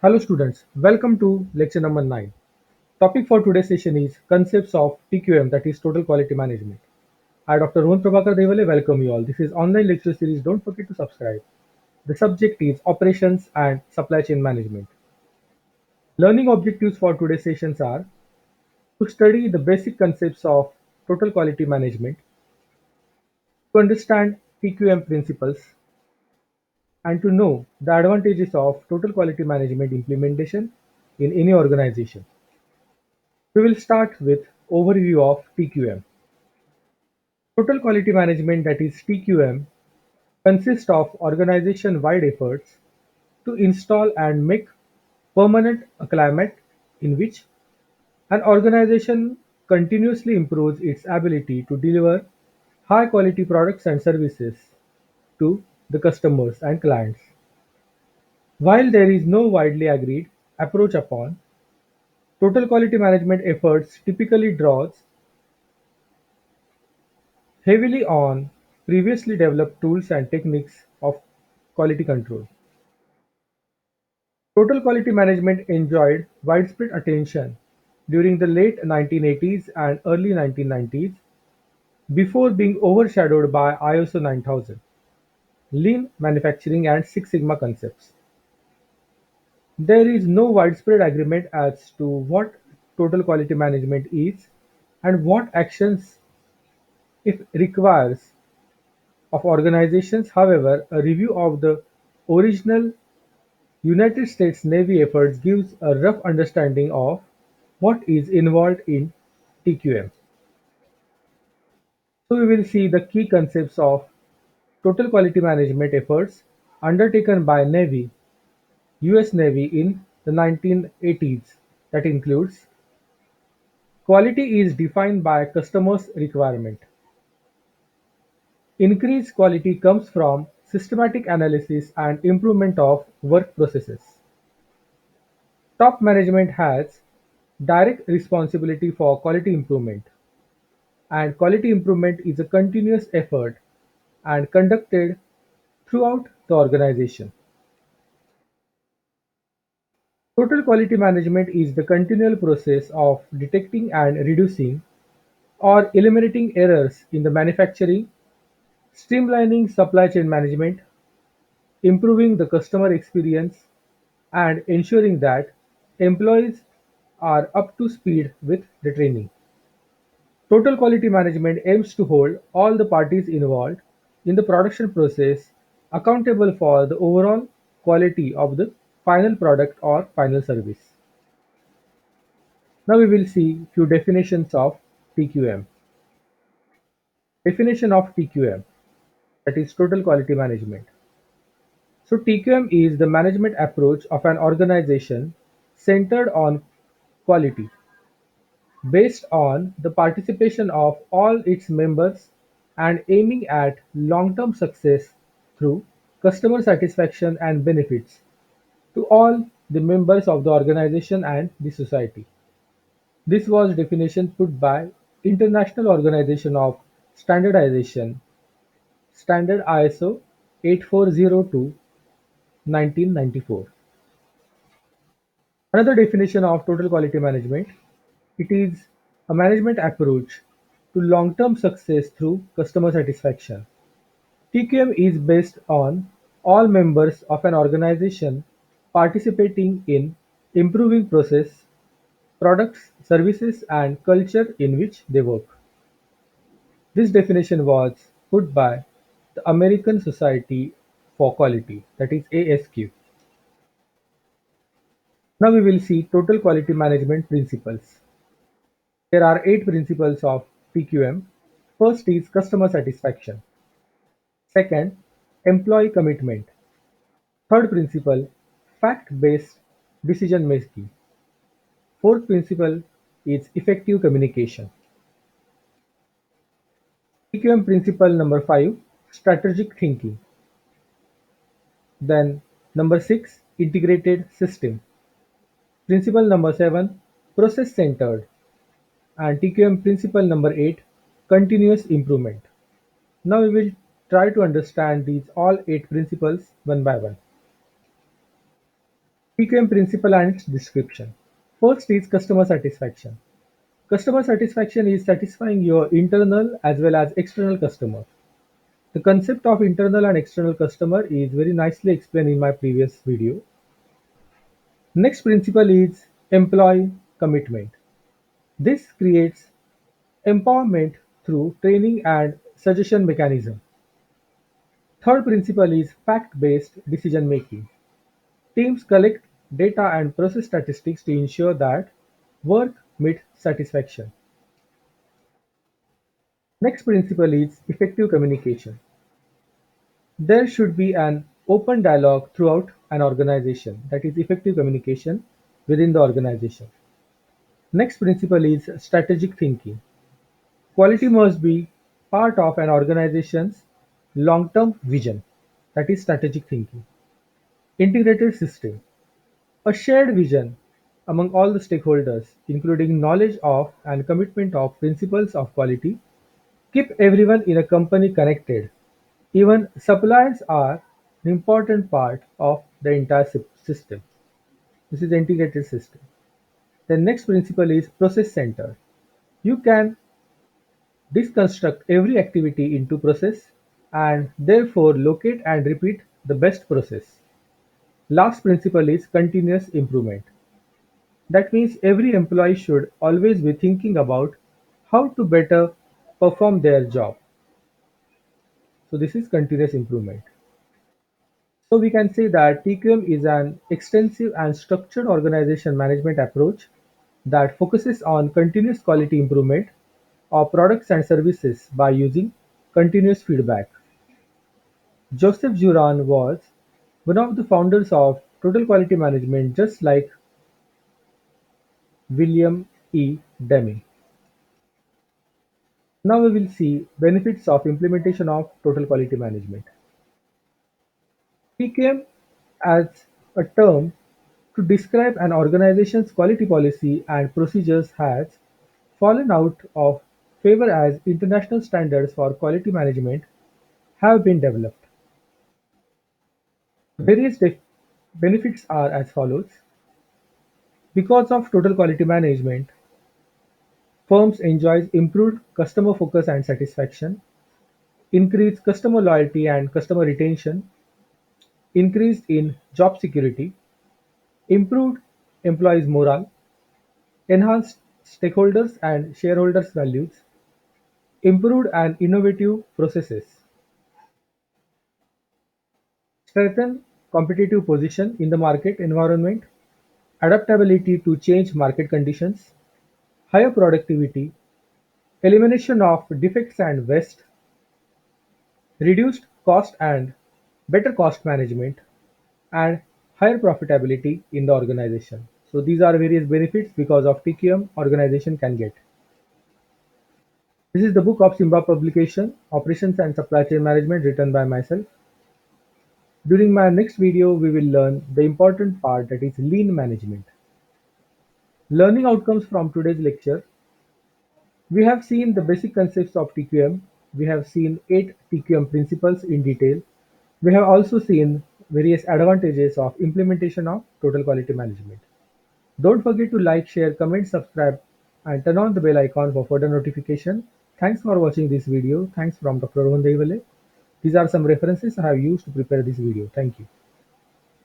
Hello students, welcome to lecture number 9. Topic for today's session is concepts of TQM, that is Total Quality Management. I, Dr. Rohan Prabhakar Devale, welcome you all. This is online lecture series. Don't forget to subscribe. The subject is Operations and Supply Chain Management. Learning objectives for today's sessions are to study the basic concepts of Total Quality Management, to understand TQM principles, and to know the advantages of Total Quality Management implementation in any organization. We will start with overview of TQM. Total Quality Management, that is TQM, consists of organization-wide efforts to install and make permanent a climate in which an organization continuously improves its ability to deliver high-quality products and services to the customers and clients. While there is no widely agreed approach upon, total quality management efforts typically draws heavily on previously developed tools and techniques of quality control. Total quality management enjoyed widespread attention during the late 1980s and early 1990s before being overshadowed by ISO 9000, lean manufacturing, and Six Sigma concepts. There is no widespread agreement as to what total quality management is and what actions it requires of organizations. However, a review of the original United States Navy efforts gives a rough understanding of what is involved in TQM. So we will see the key concepts of total quality management efforts undertaken by Navy, US Navy in the 1980s. That includes quality is defined by customers' requirement. Increased quality comes from systematic analysis and improvement of work processes. Top management has direct responsibility for quality improvement, and quality improvement is a continuous effort and conducted throughout the organization. Total quality management is the continual process of detecting and reducing or eliminating errors in the manufacturing, streamlining supply chain management, improving the customer experience, and ensuring that employees are up to speed with the training. Total quality management aims to hold all the parties involved in the production process accountable for the overall quality of the final product or final service. Now we will see few definitions of TQM. Definition of TQM, that is Total Quality Management. So TQM is the management approach of an organization centered on quality, based on the participation of all its members and aiming at long-term success through customer satisfaction and benefits to all the members of the organization and the society. This was definition put by International Organization of Standardization, Standard ISO 8402 1994. Another definition of total quality management, it is a management approach to long-term success through customer satisfaction. TQM is based on all members of an organization participating in improving process, products, services, and culture in which they work. This definition was put by the American Society for Quality, that is ASQ. Now we will see total quality management principles. There are 8 principles of TQM. First is customer satisfaction. Second, employee commitment. Third principle, fact-based decision making. Fourth principle is effective communication. TQM principle number 5, strategic thinking. Then number 6, integrated system. Principle number 7, process centered. And TQM principle number 8, continuous improvement. Now we will try to understand these all 8 principles one by one. TQM principle and its description. First is customer satisfaction. Customer satisfaction is satisfying your internal as well as external customer. The concept of internal and external customer is very nicely explained in my previous video. Next principle is employee commitment. This creates empowerment through training and suggestion mechanism. Third principle is fact-based decision making. Teams collect data and process statistics to ensure that work meets satisfaction. Next principle is effective communication. There should be an open dialogue throughout an organization, that is effective communication within the organization. Next principle is strategic thinking. Quality must be part of an organization's long-term vision, that is strategic thinking. Integrated system. A shared vision among all the stakeholders, including knowledge of and commitment of principles of quality, keep everyone in a company connected. Even suppliers are an important part of the entire system. This is the integrated system. The next principle is process center. You can deconstruct every activity into process and therefore locate and repeat the best process. Last principle is continuous improvement. That means every employee should always be thinking about how to better perform their job. So this is continuous improvement. So we can say that TQM is an extensive and structured organization management approach that focuses on continuous quality improvement of products and services by using continuous feedback. Joseph Juran was one of the founders of Total Quality Management, just like William E. Deming. Now we will see benefits of implementation of Total Quality Management. TQM as a term to describe an organization's quality policy and procedures has fallen out of favor as international standards for quality management have been developed. Various benefits are as follows. Because of total quality management, firms enjoy improved customer focus and satisfaction, increased customer loyalty and customer retention, increase in job security, improved employees' morale, enhanced stakeholders and shareholders' values, improved and innovative processes, strengthen competitive position in the market environment, adaptability to change market conditions, higher productivity, elimination of defects and waste, reduced cost and better cost management, and higher profitability in the organization. So these are various benefits because of TQM organization can get. This is the book of Simba publication, Operations and Supply Chain Management, written by myself. During my next video, we will learn the important part, that is lean management. Learning outcomes from today's lecture. We have seen the basic concepts of TQM. We have seen 8 TQM principles in detail. We have also seen various advantages of implementation of total quality management. Don't forget to like, share, comment, subscribe, and turn on the bell icon for further notification. Thanks for watching this video. Thanks from Dr. Rohan Devale. These are some references I have used to prepare this video. Thank you.